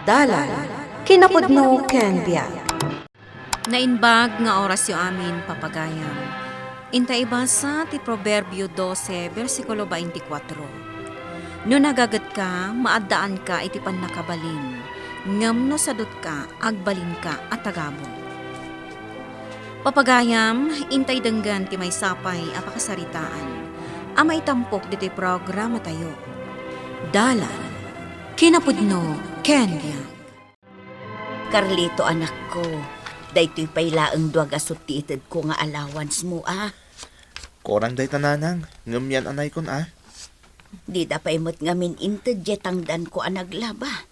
Dalan, kinapudno ken biag. Nainbag nga oras yu amin papagayam. Inta ibasa ti Proverbio 12, versikulo 24. No nagagat ka, maadaan ka iti pannakabalin. Ngam no sadot ka, agbalin ka at tagabo. Papagayam, intay denggan ti may sapay apakasaritaan. Amay tampok dito'y programa tayo. Dalan, kinapudno, Kenya. Carlito, anak ko, daytoy pailaang duwag asot ti ited ko nga allowance mo, ah. Korang day tananang, ngam yan anay kon Di da pa imot ngamin inted jetangdan ko anaglaba.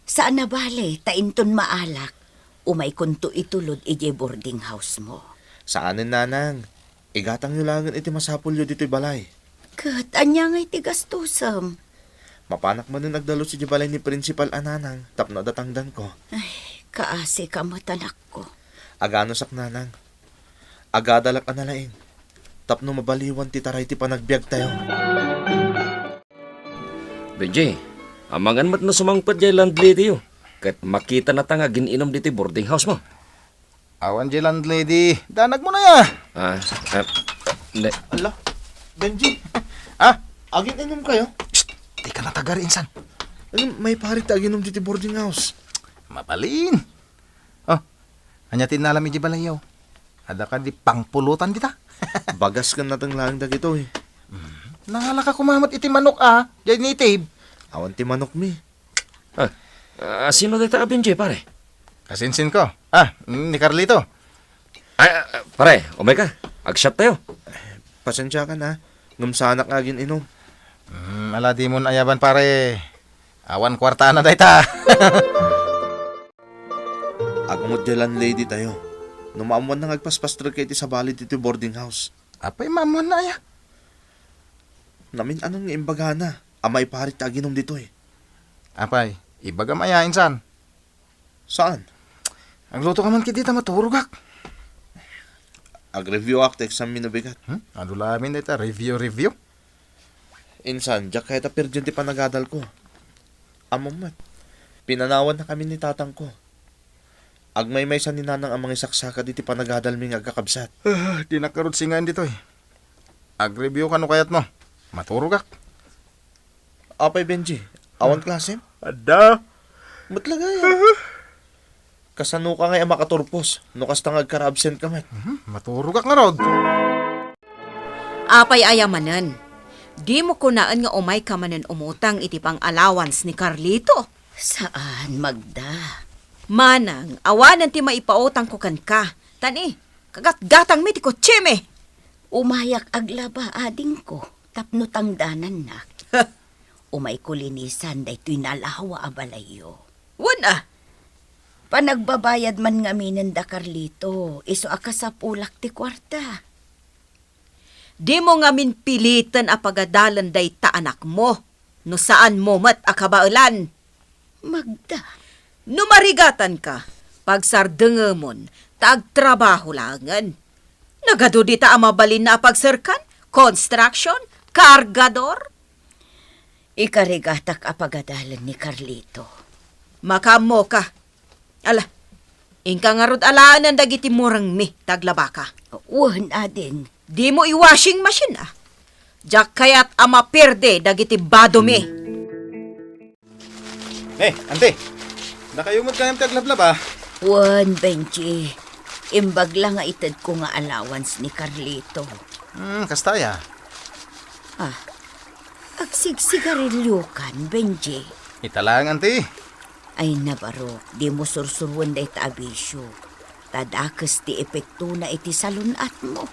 Saan na bale, tainton maalak, umay kunto itulod ije boarding house mo. Saanin nanang, igatang nyo langan iti masapul yun dito'y balay. Kat, anya nga'y tigastusam. Mapanak man na nagdalo si balay ni Principal Ananang, tapno datangdan ko. Ay, kaasi ka matanak ko. Agano sak nanang, agadalak analaing, tapno mabaliwan ti taray ti panagbiag tayo. Benji, amangan mat na sumangpad jay landlady yo. Kat makita na tanga gininom dito boarding house mo. Awan di landlady, danag mo na ya. Hindi. Ala, Benji, agin inom kayo? Di ka natagari insan. Ano, may parit aginom dito boarding house. Mapalin. Oh, anyatin na alam iji balayaw. Ada ka di pangpulutan dita. Bagas ka natang lang dagito eh. Nangalak ka kumamat iti manok jay native. Awan ti manok mi. Sino dito Benji pare? Kasinsin ko. Ni Carlito. Pare, umay ka. Agshot tayo. Pasensya ka na, ngam sanak agin inom. Ala di mo ayaban pare. Awan kwarta na dayta. Agmod jalan lady tayo. Numaamuan na ngagpaspastrag kayo sa balid dito boarding house. Apay mamon na ya. Namin anong nga imbagana. Amay parit aginom dito eh. Apay, ibagam aya insan. Saan? Ang luto ka man kitita maturugak. Ag-review act exam minabigat. Ano lamin dayta review. Insan, jak kahit apirjan ti panagadal ko. Amomat. Pinanawan na kami ni tatang ko. Agmay-may sa ninanang ang mga saksaka diti panagadal mi nga kakabsat. Di nakarod singan dito eh. Ag-review ka no kayat mo. Maturugak. Apay Benji, awan klase? Ada. Matlagay. Kasano ka nga makaturpos, no kasta ngagkara-absent ka met. Maturugak nga rod. Apay ayamanan. Di mo kunaan nga umay ka manan umutang iti pang allowance ni Carlito. Saan, Magda? Manang, awanan ti maipautang ko kan ka. Tani, kagat-gatang mi ti kotseme. Umayak aglaba ading ko, tapno tangdanan na. Umay kulinisan daytoy nalawa abalayo. Wana, Panagbabayad man nga minanda Carlito, iso aka sa pulak ti kwarta. di mo nga min pilitan a pagadalan day ta anak mo. No saan mo mat akabaulan. Magda, Numarigatan ka, pagsardengemon, tagtrabaho langan. Nagado di ta amabalin na pagserkan, construction, kargador. ikarigatak apagadalan ni Carlito. Makamo ka. Ala, ingka nga rod alaan ang dagiti murang mi, taglaba ka. Uwan ading, Di mo i-washing machine Jak kayat ama perde dagiti bado mi. Ante. Nakayumot kayang taglablab uwan Benji, imbag lang nga ited ko nga allowance ni Carlito. Kastaya. Agsigsigarilyo kan, Benji. Italang ante. Ay nabarok, di mo sursurwan day ta abisyo. Tadakas ti epekto na iti salunat mo.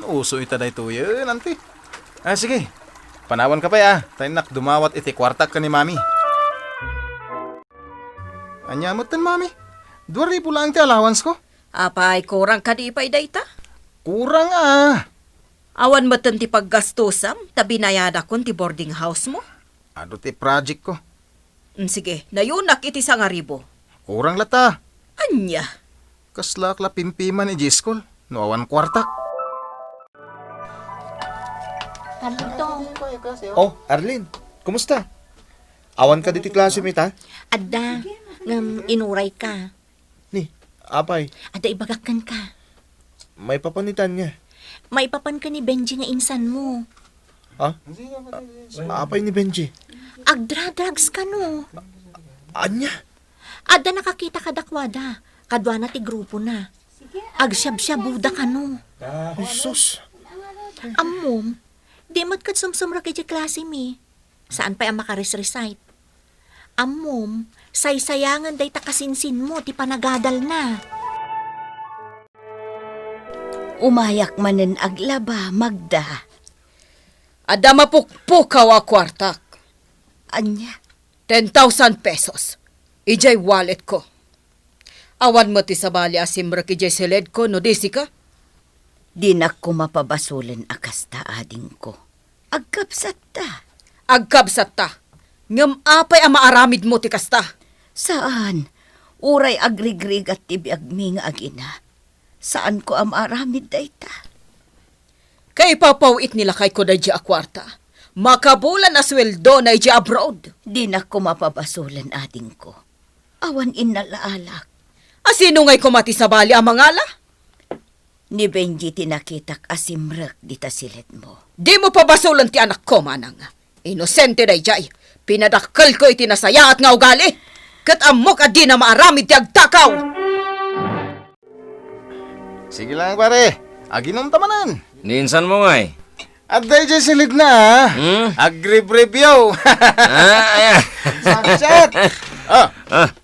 Uso ita day to yun, ante. Sige. Panawan ka pa Tainak dumawat iti kwartak ka ni mami. Anyamot tan mami. 2,000 lang ti allowance ko. Apay, kurang ka di pa'y dayta. Kurang Awan mo ti paggastusam, tabi nayada kon ti boarding house mo. Ano ti project ko? Sige, nayunak iti sangaribo. Kurang lata. Anya? Kaslak la pimpiman ni Jiskol. Nuawan kwartak. Oh, Arlene, kumusta? Awan ka diti klase mit ha? Adda, Inuray ka. Ni, apay, Ada ibagakan ka. may papanitan nga. Maipapan ka ni Benji nga insan mo. Ha? Apay ni Benji. Agdra-drugs ka no. Anya? Ada nakakita ka dakwada. Kadwa na ti grupo na. Agsyab-syabuda ka no. Jesus. Amom, di mo't kat sumsumra kay klase mi. Saan pa ang makares-recite? Amom, saysayangan day takasinsin mo, ti panagadal na. Umayak manen aglaba, Magda. Ada mapukpukaw a kwartak. Anya, 10,000 pesos. Ijay wallet ko. Awan mo ti sabali asimra ki jay silid ko no disi ka? di na ko mapabasulen akas ta ading ko. Agkapsat ta. Agkabsat ta. Ngam apay ang maaramid mo ti kasta. Saan? Uray agrigrig at tibiyag mi nga agina. Saan ko am aramid dayta? Kay papawit nila kay ko na di a kwarta. Makabulan na sweldo na di abroad. Di na ko mapabasulen ading ko. Awan inalaalak. Asino ngay kumati sabali ang mangala? Ni Benji tinakitak asimrek dita silet mo. Di mo pabasulan ti anak ko manang. Inosente na jay. Pinadakkel ko iti nasaya at nga ugali. Kat amok at di na maaramid ti agtakaw. Sige lang pare, aginom tamanan. Ninsan mo nga eh. At dahil dyan silid na, agrib-review. Ayan. Sakit.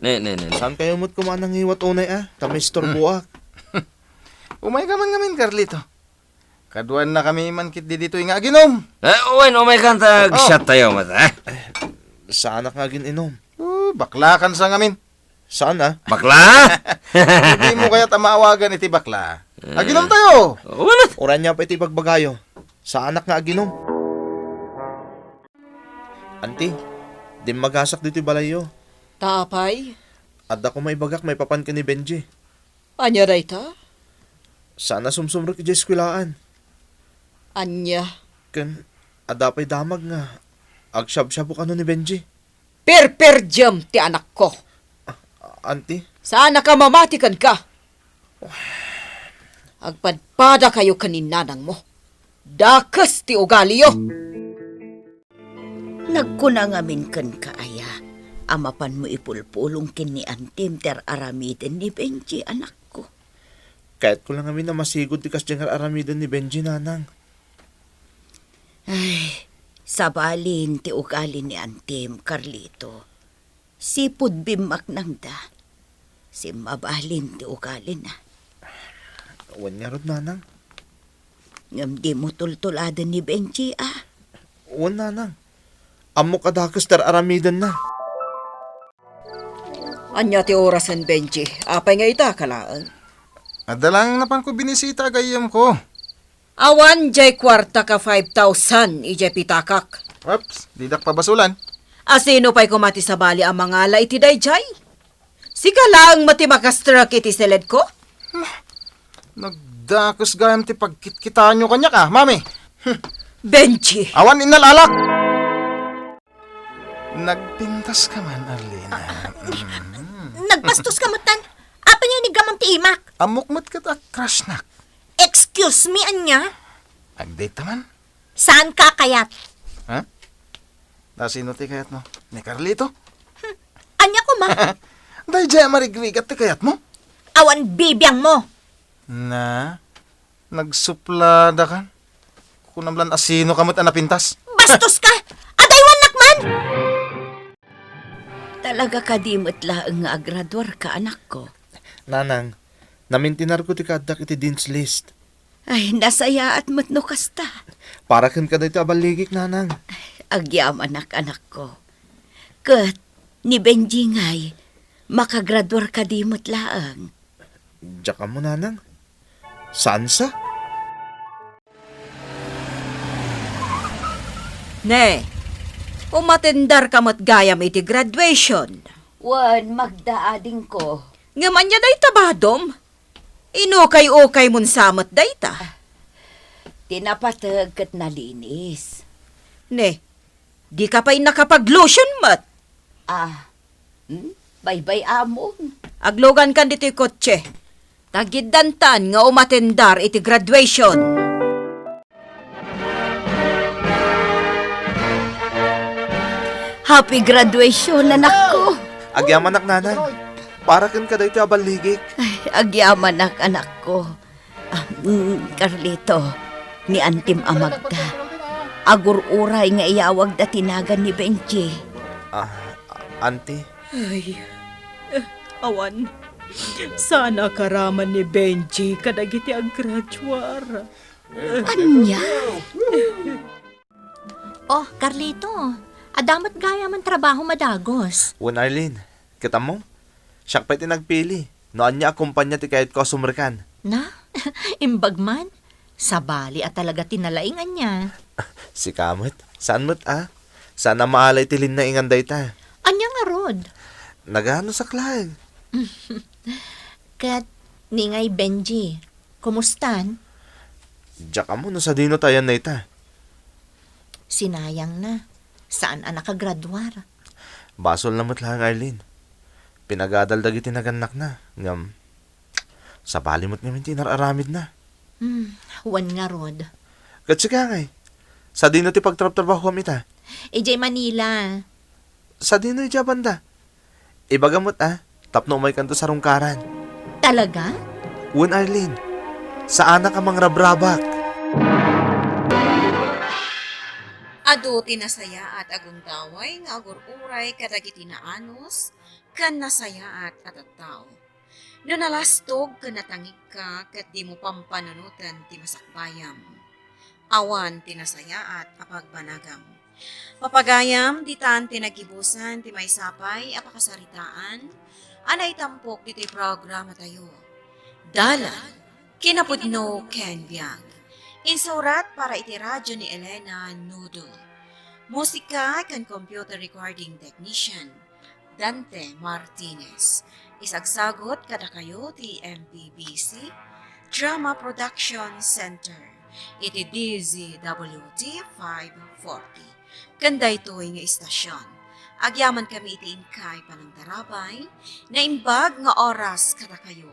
Ne. Saan kayo mo't kumanang hiwat unay Kami store buak. Umay ka man ngamin, Carlito. Kaduan na kami man kit di dito nga aginom. Uwan, umay kanta, shot tayo mata. Saan nga inom? Bakla kan sa ngamin. Saan Bakla? Hindi mo kaya tamawagan iti bakla. Aginom tayo. Wala. Oran niya pa iti pagbagayo. Sa anak nga aginom. Auntie, di magasak dito balayo. Tapay, At ako may bagak, may papan ka ni Benji. anya rayta? Sana sumsumrok iti eskwilaan. Anya. Kan, adapay damag nga. Agsyab-syabok ano ni Benji. Perperdyam ti anak ko. Auntie, Sana ka mamatikan ka. Agpadpada kayo kaninanang mo. Dakas ti ugali yo. Nagkuna ngamin kan kaaya. Amapan mo ipulpulong kin ni Antim ter aramiden ni Benji anak ko. kahit ko lang kami na masigod ti kasdyang aramidan ni Benji nanang. Ay, sabalin ti ugali ni Antim, Carlito. Sipud bimak nang da. Si mabalin ti ugali na. Awan nga rod nanang. Ngam di mo tultuladan ni Benji Awan nanang. Amok adakas ter aramidan na. Anya ti orasan Benji. Apay nga ita kalaan. Adalang napan ko binisita gayam ko. Awan jay kwarta ka 5,000 ijay pitakak. Oops, didak pabasulan. Asino pa'y kumati sa bali ang mga ala iti dayjay? Sika lang mati makastrak iti seled ko? Nagdakos gayam ti pagkitkitaan nyo kanya ka, mami. Benji, Awan inalalak! Nagpintas ka man, Arlena. Nagpastos ka matan. Apa niya inigamang ti imak? Amok mat ka ta, crush nak. Excuse me, anya? Agdate man. Saan ka kayat? Ha? Sino ti kayat mo? Ni Carlito? Anya ko ma? Dahil dyan marigrigat ti kayat mo? Awan bibiyang mo. Na? Nagsuplada ka? Kunamlan asino kamot anapintas? Bastos ka! Adaywan nakman! Talaga kadimot laeng nga agradwar ka anak ko. Nanang, namintinar ko ti kadak iti dean's list. Ay, nasaya at matno kasta. Para kan ka dito abaligik nanang. Agyam anak-anak ko. Kat, ni Benji ngay, makagradwar ka dimot laeng. Diyak ka mo nanang. Saan sa? ne, umatendar ka mat gayam iti graduation. Wan, magdaading ko. Ngaman niya day tabadom. Inukay-ukay mun samat day ta. Tinapatag kat nalinis. Ne, di ka pa'y nakapag-lotion mat. Bye-bye, amon. Aglogan kan dito'y kotse. Tagiddantan nga umatendar iti graduation. Happy graduation, anak ko. Agyaman nak nanang. Para kan ka dito abaligik. Agyaman anak ko. Carlito, ni Antim Amagda. Agur-uray nga iyawag da tinagan ni Benji. Auntie, Awan, sana karaman ni Benji kadagiti aggraduar. Anya? Oh, Carlito, adamat gaya man trabaho madagos. Wan Arlene, kita mo? Siya pa'y tinagpili. Noan niya akumpanya ti kahit ko sumrikan. Na? Imbagman? Sabali at talaga tinalaingan niya. Si Kamot, saan mo't Sana maalay tilin na ingan dayta. Anya nga rod? Nagano sa klag. Kat, ningay Benji, kumustan? Diyak mo no sa dino tayan na ita. Sinayang na. Saan anak kagradwar? Basol na mo't lang Arlene. Pinagadaldag itinagannak na. Ngam, sa bali mo't ngamin tinararamid na. Wan nga rod. Katsika ngay. Sa dino ti pagtrap-trabaho kami ta. EJ Manila. Sa dino ija banda. Ibagamot tapno may kanto sa rungkaran. Talaga? Wan Arlene, saan ka mang rabrabak? Ado tinasaya at aguntaway nga agur-uray kadagiti naanos kan nasaya at atataw. No nalastog kan natangig ka kat di mo pampanunutan ti masakbayam. Awan tinasaya at apagbanagam. Papagayam ditan tinagibusan ti may sapay apakasaritaan anay tampok diti programa tayo. Dalan, kinapudno Ken Biag. Insurat para iti radyo ni Elena Noodle. Musika kan computer recording technician Dante Martinez. Isagsagot kada kayo ti MPBC Drama Production Center. Iti DZWT 540. Kanda ito'y nga istasyon. Agyaman kami iti inkay panang darabay na imbag nga oras kada kayo